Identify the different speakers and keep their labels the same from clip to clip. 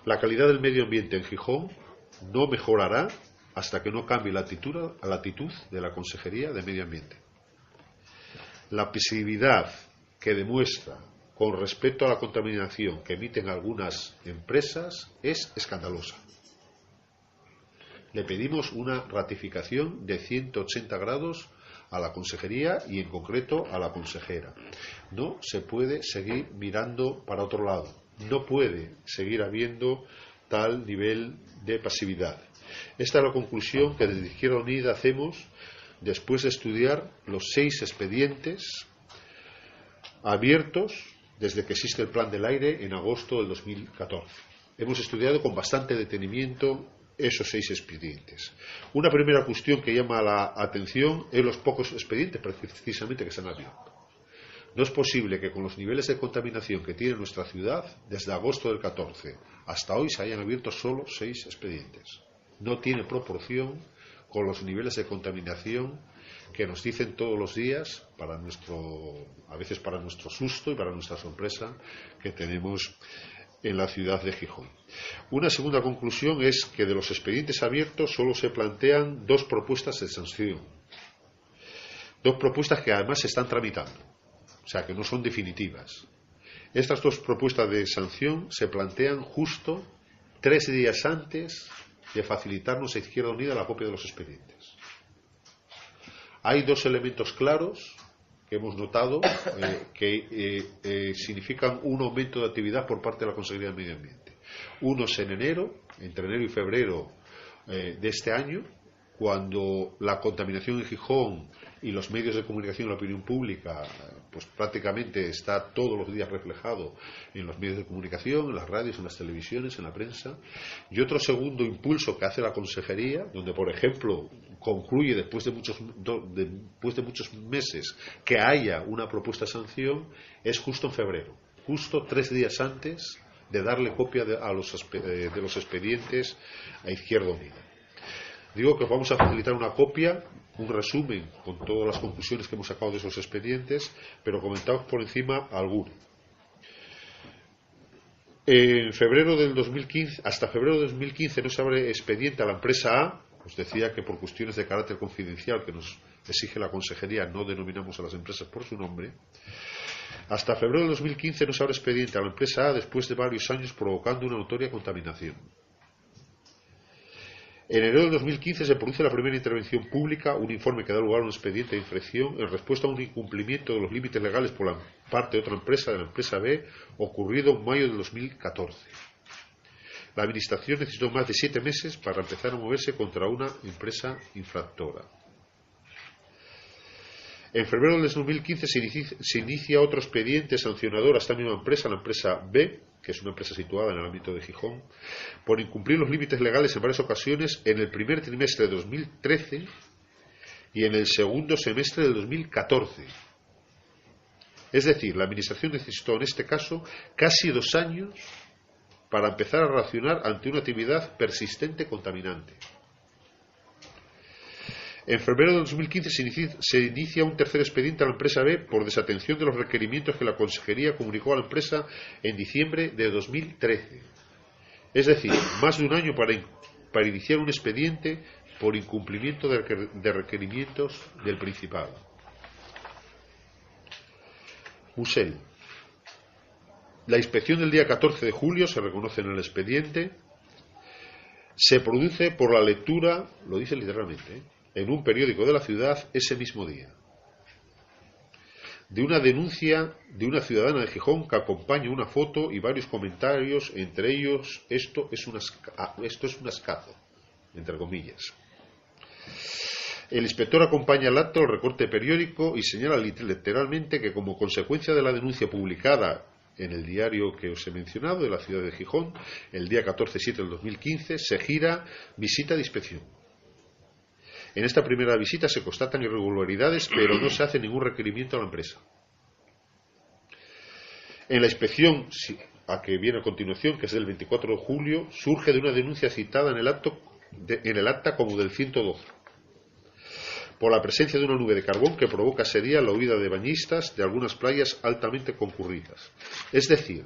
Speaker 1: La calidad del medio ambiente en Gijón no mejorará hasta que no cambie la actitud de la Consejería de Medio Ambiente. La pasividad que demuestra con respecto a la contaminación que emiten algunas empresas es escandalosa. Le pedimos una ratificación de 180 grados a la Consejería y en concreto a la consejera. No se puede seguir mirando para otro lado. No puede seguir habiendo tal nivel de pasividad. Esta es la conclusión que desde Izquierda Unida hacemos después de estudiar los 6 expedientes abiertos desde que existe el Plan del Aire en agosto del 2014. Hemos estudiado con bastante detenimiento esos 6 expedientes. Una primera cuestión que llama la atención es los pocos expedientes precisamente que se han abierto. No es posible que con los niveles de contaminación que tiene nuestra ciudad, desde agosto del 14 hasta hoy se hayan abierto solo 6 expedientes. No tiene proporción con los niveles de contaminación que nos dicen todos los días, a veces para nuestro susto y para nuestra sorpresa, que tenemos en la ciudad de Gijón. Una segunda conclusión es que de los expedientes abiertos solo se plantean 2 propuestas de sanción. 2 propuestas que además se están tramitando, o sea que no son definitivas. Estas 2 propuestas de sanción se plantean justo 3 días antes de facilitarnos a Izquierda Unida la copia de los expedientes. Hay 2 elementos claros que hemos notado que significan un aumento de actividad por parte de la Consejería de Medio Ambiente. Uno es en enero, entre enero y febrero de este año, cuando la contaminación en Gijón y los medios de comunicación y la opinión pública pues prácticamente está todos los días reflejado en los medios de comunicación, en las radios, en las televisiones, en la prensa. Y otro segundo impulso que hace la Consejería, donde por ejemplo concluye después de muchos meses que haya una propuesta de sanción, es justo en febrero, justo 3 días antes de darle copia de los expedientes a Izquierda Unida. Digo que os vamos a facilitar una copia, un resumen con todas las conclusiones que hemos sacado de esos expedientes, pero comentamos por encima alguno. En febrero del 2015, hasta febrero del 2015 no se abre expediente a la empresa A. Os decía que por cuestiones de carácter confidencial que nos exige la Consejería no denominamos a las empresas por su nombre. Hasta febrero del 2015 no se abre expediente a la empresa A después de varios años provocando una notoria contaminación. En enero del 2015 se produce la primera intervención pública, un informe que da lugar a un expediente de infracción en respuesta a un incumplimiento de los límites legales por la parte de otra empresa, de la empresa B, ocurrido en mayo del 2014. La Administración necesitó más de 7 meses para empezar a moverse contra una empresa infractora. En febrero del 2015 se inicia otro expediente sancionador a esta misma empresa, la empresa B, que es una empresa situada en el ámbito de Gijón, por incumplir los límites legales en varias ocasiones en el primer trimestre de 2013 y en el segundo semestre del 2014. Es decir, la Administración necesitó en este caso casi 2 años para empezar a reaccionar ante una actividad persistente contaminante. En febrero de 2015 se inicia un tercer expediente a la empresa B por desatención de los requerimientos que la Consejería comunicó a la empresa en diciembre de 2013. Es decir, más de un año para iniciar un expediente por incumplimiento de requerimientos del Principado. Musel. La inspección del día 14 de julio, se reconoce en el expediente, se produce por la lectura, lo dice literalmente, en un periódico de la ciudad ese mismo día, de una denuncia de una ciudadana de Gijón que acompaña una foto y varios comentarios, entre ellos esto es un ascazo, entre comillas. El inspector acompaña el acto, el recorte periódico y señala literalmente que como consecuencia de la denuncia publicada en el diario que os he mencionado de la ciudad de Gijón el día 14/7 del 2015 se gira visita de inspección. En esta primera visita se constatan irregularidades, pero no se hace ningún requerimiento a la empresa. En la inspección, a que viene a continuación, que es del 24 de julio, surge de una denuncia citada en el acta como del 112. por la presencia de una nube de carbón que provoca ese día la huida de bañistas de algunas playas altamente concurridas. Es decir,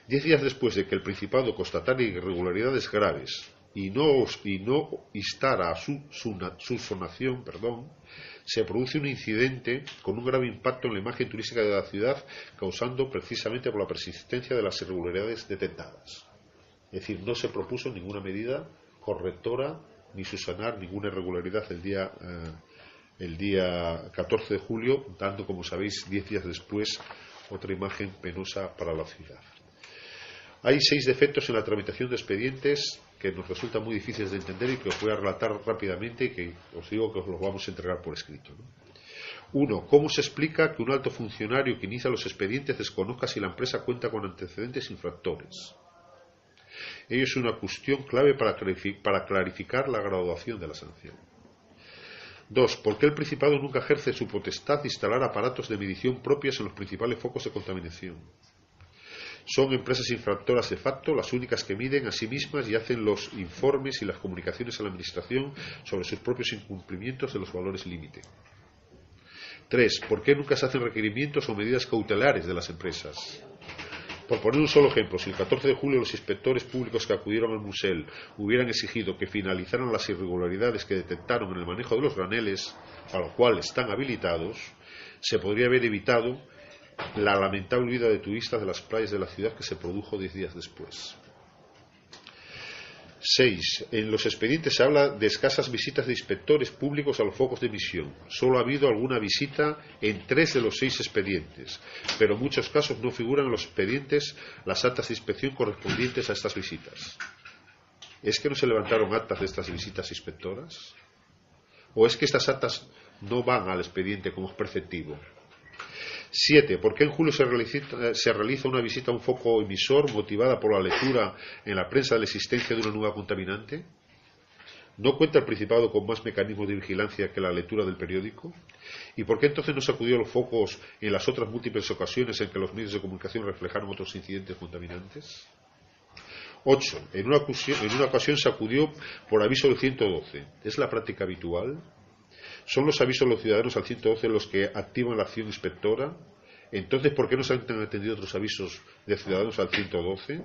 Speaker 1: 10 días después de que el Principado constatara irregularidades graves y no instara a su sonación, se produce un incidente con un grave impacto en la imagen turística de la ciudad, causando precisamente por la persistencia de las irregularidades detectadas. Es decir, no se propuso ninguna medida correctora ni subsanar ninguna irregularidad el día 14 de julio, dando, como sabéis, 10 días después otra imagen penosa para la ciudad. Hay 6 defectos en la tramitación de expedientes que nos resultan muy difíciles de entender y que os voy a relatar rápidamente y que os digo que os los vamos a entregar por escrito. 1. ¿Cómo se explica que un alto funcionario que inicia los expedientes desconozca si la empresa cuenta con antecedentes infractores? Ello es una cuestión clave para clarificar la graduación de la sanción. 2. ¿Por qué el Principado nunca ejerce su potestad de instalar aparatos de medición propios en los principales focos de contaminación? Son empresas infractoras de facto las únicas que miden a sí mismas y hacen los informes y las comunicaciones a la Administración sobre sus propios incumplimientos de los valores límite. 3. ¿Por qué nunca se hacen requerimientos o medidas cautelares de las empresas? Por poner un solo ejemplo, si el 14 de julio los inspectores públicos que acudieron al Musel hubieran exigido que finalizaran las irregularidades que detectaron en el manejo de los graneles, a lo cual están habilitados, se podría haber evitado la lamentable huida de turistas de las playas de la ciudad que se produjo 10 días después. 6. En los expedientes se habla de escasas visitas de inspectores públicos a los focos de emisión. Solo ha habido alguna visita en 3 de los 6 expedientes, pero en muchos casos no figuran en los expedientes las actas de inspección correspondientes a estas visitas. ¿Es que no se levantaron actas de estas visitas inspectoras? ¿O es que estas actas no van al expediente como es preceptivo? 7. ¿Por qué en julio se realiza una visita a un foco emisor motivada por la lectura en la prensa de la existencia de una nueva contaminante? ¿No cuenta el Principado con más mecanismos de vigilancia que la lectura del periódico? ¿Y por qué entonces no se acudió a los focos en las otras múltiples ocasiones en que los medios de comunicación reflejaron otros incidentes contaminantes? 8. En una ocasión se acudió por aviso del 112. ¿Es la práctica habitual? ¿Son los avisos de los ciudadanos al 112 los que activan la acción inspectora? Entonces, ¿por qué no se han atendido otros avisos de ciudadanos al 112?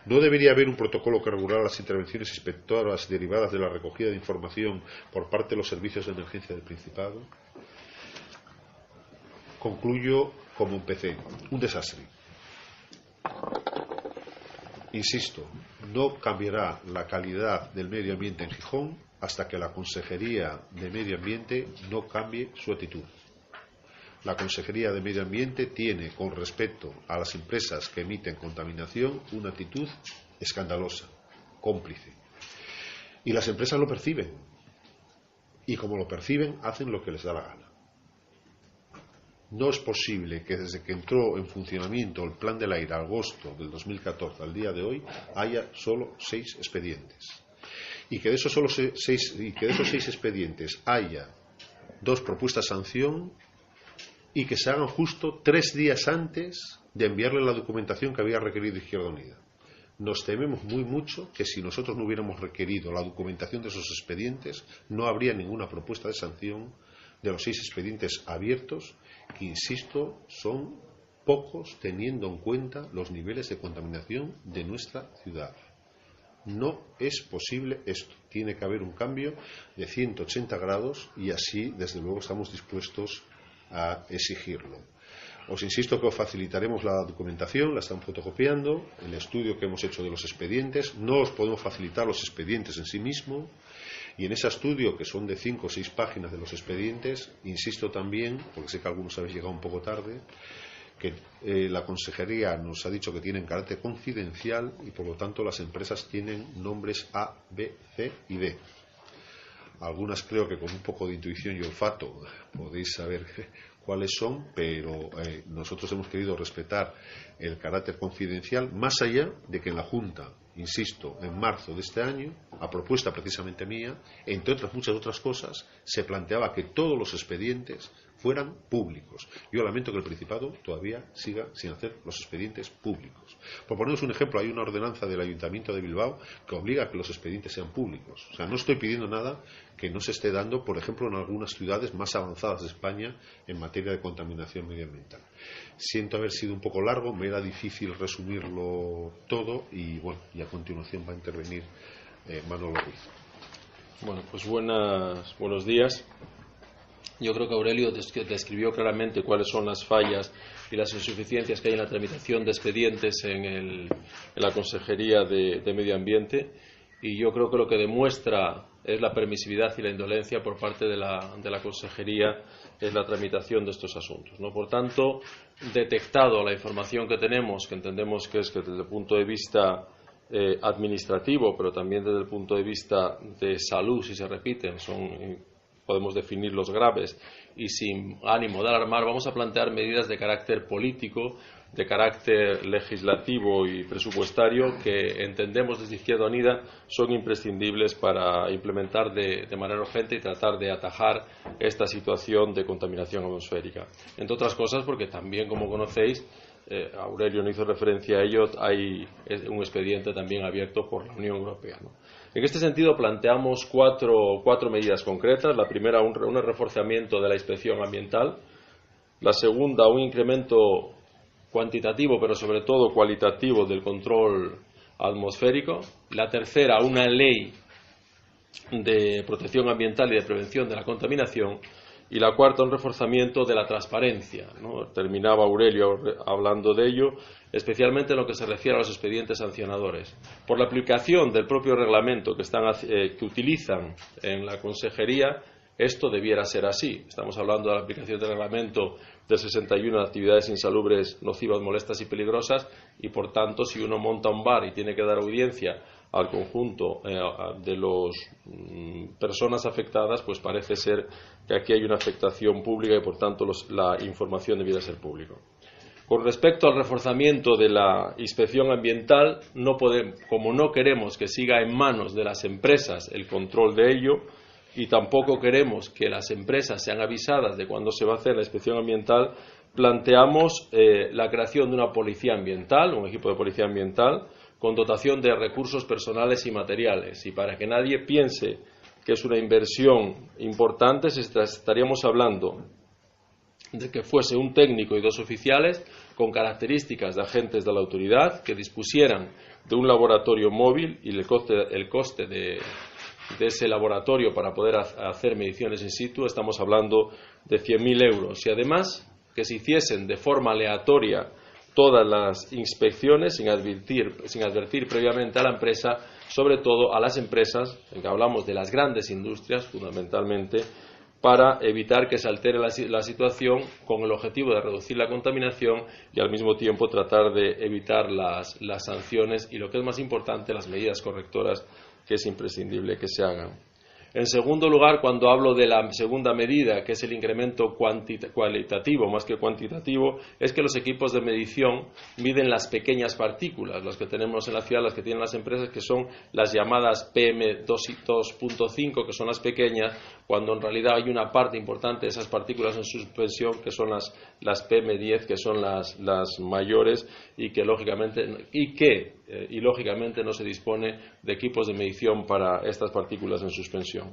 Speaker 1: ¿No debería haber un protocolo que regulara las intervenciones inspectoras derivadas de la recogida de información por parte de los servicios de emergencia del Principado? Concluyo como empecé. Un desastre. Insisto, no cambiará la calidad del medio ambiente en Gijón hasta que la Consejería de Medio Ambiente no cambie su actitud. La Consejería de Medio Ambiente tiene, con respecto a las empresas que emiten contaminación, una actitud escandalosa, cómplice. Y las empresas lo perciben. Y como lo perciben, hacen lo que les da la gana. No es posible que desde que entró en funcionamiento el Plan del Aire, agosto del 2014 al día de hoy, haya solo 6 expedientes. Y que de esos 6 expedientes haya 2 propuestas de sanción y que se hagan justo 3 días antes de enviarle la documentación que había requerido Izquierda Unida. Nos tememos muy mucho que si nosotros no hubiéramos requerido la documentación de esos expedientes, no habría ninguna propuesta de sanción de los 6 expedientes abiertos, que, insisto, son pocos teniendo en cuenta los niveles de contaminación de nuestra ciudad. No es posible esto. Tiene que haber un cambio de 180 grados y así, desde luego, estamos dispuestos a exigirlo. Os insisto que os facilitaremos la documentación, la están fotocopiando, el estudio que hemos hecho de los expedientes. No os podemos facilitar los expedientes en sí mismos. Y en ese estudio, que son de 5 o 6 páginas de los expedientes, insisto también, porque sé que algunos habéis llegado un poco tarde, que la Consejería nos ha dicho que tienen carácter confidencial y por lo tanto las empresas tienen nombres A, B, C y D. Algunas creo que con un poco de intuición y olfato podéis saber cuáles son, pero nosotros hemos querido respetar el carácter confidencial, más allá de que en la Junta, insisto, en marzo de este año, a propuesta precisamente mía, entre otras muchas otras cosas, se planteaba que todos los expedientes fueran públicos. Yo lamento que el Principado todavía siga sin hacer los expedientes públicos. Por poneros un ejemplo, hay una ordenanza del Ayuntamiento de Bilbao que obliga a que los expedientes sean públicos. O sea, no estoy pidiendo nada que no se esté dando, por ejemplo, en algunas ciudades más avanzadas de España en materia de contaminación medioambiental. Siento haber sido un poco largo, me era difícil resumirlo todo y bueno, y a continuación va a intervenir Manolo Ruiz.
Speaker 2: Bueno, pues buenos días. Yo creo que Aurelio describió claramente cuáles son las fallas y las insuficiencias que hay en la tramitación de expedientes en la Consejería de Medio Ambiente, y yo creo que lo que demuestra es la permisividad y la indolencia por parte de la Consejería es la tramitación de estos asuntos, ¿no? Por tanto, detectado la información que tenemos, que entendemos que es que desde el punto de vista administrativo, pero también desde el punto de vista de salud, si se repiten, podemos definirlos graves, y sin ánimo de alarmar, vamos a plantear medidas de carácter político, de carácter legislativo y presupuestario que entendemos desde Izquierda Unida son imprescindibles para implementar de manera urgente y tratar de atajar esta situación de contaminación atmosférica. Entre otras cosas porque también, como conocéis, Aurelio no hizo referencia a ello, hay un expediente también abierto por la Unión Europea, ¿no? En este sentido planteamos cuatro medidas concretas. La primera, un reforzamiento de la inspección ambiental. La segunda, un incremento cuantitativo, pero sobre todo cualitativo, del control atmosférico. La tercera, una ley de protección ambiental y de prevención de la contaminación. Y la cuarta, un reforzamiento de la transparencia, ¿no? Terminaba Aurelio hablando de ello, especialmente en lo que se refiere a los expedientes sancionadores. Por la aplicación del propio reglamento que utilizan en la Consejería, esto debiera ser así. Estamos hablando de la aplicación del reglamento del 61 de actividades insalubres, nocivas, molestas y peligrosas, y por tanto, si uno monta un bar y tiene que dar audiencia al conjunto de las personas afectadas, pues parece ser que aquí hay una afectación pública y por tanto la información debiera ser pública. Con respecto al reforzamiento de la inspección ambiental, como no queremos que siga en manos de las empresas el control de ello, y tampoco queremos que las empresas sean avisadas de cuándo se va a hacer la inspección ambiental, planteamos la creación de una policía ambiental, un equipo de policía ambiental, con dotación de recursos personales y materiales. Y para que nadie piense que es una inversión importante, estaríamos hablando de que fuese un técnico y 2 oficiales con características de agentes de la autoridad que dispusieran de un laboratorio móvil, y el coste de ese laboratorio para poder hacer mediciones in situ, estamos hablando de 100.000 euros. Y además que se hiciesen de forma aleatoria todas las inspecciones sin advertir previamente a la empresa, sobre todo a las empresas, en que hablamos de las grandes industrias fundamentalmente, para evitar que se altere la situación con el objetivo de reducir la contaminación y al mismo tiempo tratar de evitar las sanciones y, lo que es más importante, las medidas correctoras que es imprescindible que se hagan. En segundo lugar, cuando hablo de la segunda medida, que es el incremento cualitativo más que cuantitativo, es que los equipos de medición miden las pequeñas partículas, las que tenemos en la ciudad, las que tienen las empresas, que son las llamadas PM2.5, que son las pequeñas, cuando en realidad hay una parte importante de esas partículas en suspensión, que son las PM10, que son las mayores, y que lógicamente no se dispone de equipos de medición para estas partículas en suspensión.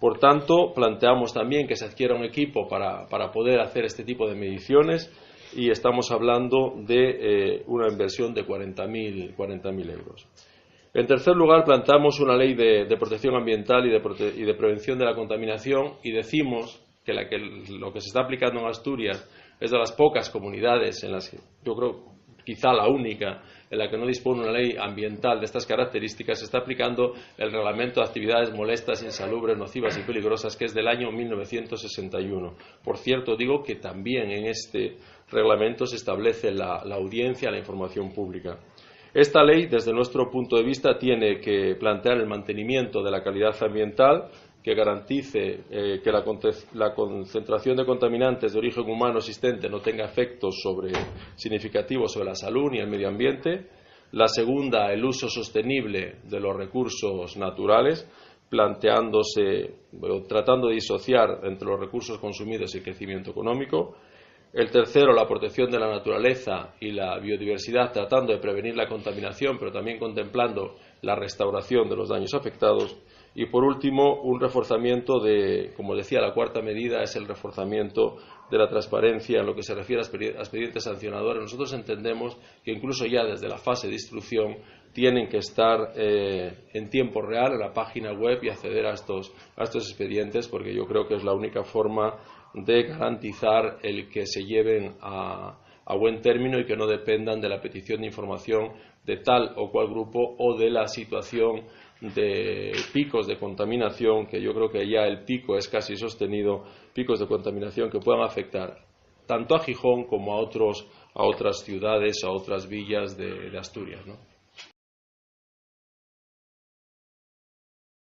Speaker 2: Por tanto, planteamos también que se adquiera un equipo para poder hacer este tipo de mediciones, y estamos hablando de una inversión de 40.000 euros. En tercer lugar, planteamos una ley de protección ambiental y de prevención de la contaminación, y decimos que lo que se está aplicando en Asturias es de las pocas comunidades en las que, yo creo, quizá la única en la que no dispone una ley ambiental de estas características, se está aplicando el reglamento de actividades molestas, insalubres, nocivas y peligrosas, que es del año 1961. Por cierto, digo que también en este reglamento se establece la audiencia, la información pública. Esta ley, desde nuestro punto de vista, tiene que plantear el mantenimiento de la calidad ambiental, que garantice que la concentración de contaminantes de origen humano existente no tenga efectos significativos sobre la salud ni el medio ambiente. La segunda, el uso sostenible de los recursos naturales, planteándose o tratando de disociar entre los recursos consumidos y el crecimiento económico. El tercero, la protección de la naturaleza y la biodiversidad, tratando de prevenir la contaminación, pero también contemplando la restauración de los daños afectados. Y por último, un reforzamiento de, como decía, la cuarta medida es el reforzamiento de la transparencia en lo que se refiere a expedientes sancionadores. Nosotros entendemos que incluso ya desde la fase de instrucción tienen que estar en tiempo real en la página web y acceder a estos expedientes, porque yo creo que es la única forma de garantizar el que se lleven a buen término y que no dependan de la petición de información de tal o cual grupo o de la situación de picos de contaminación, que yo creo que ya el pico es casi sostenido, picos de contaminación que puedan afectar tanto a Gijón como a otras ciudades, a otras villas de Asturias, ¿no?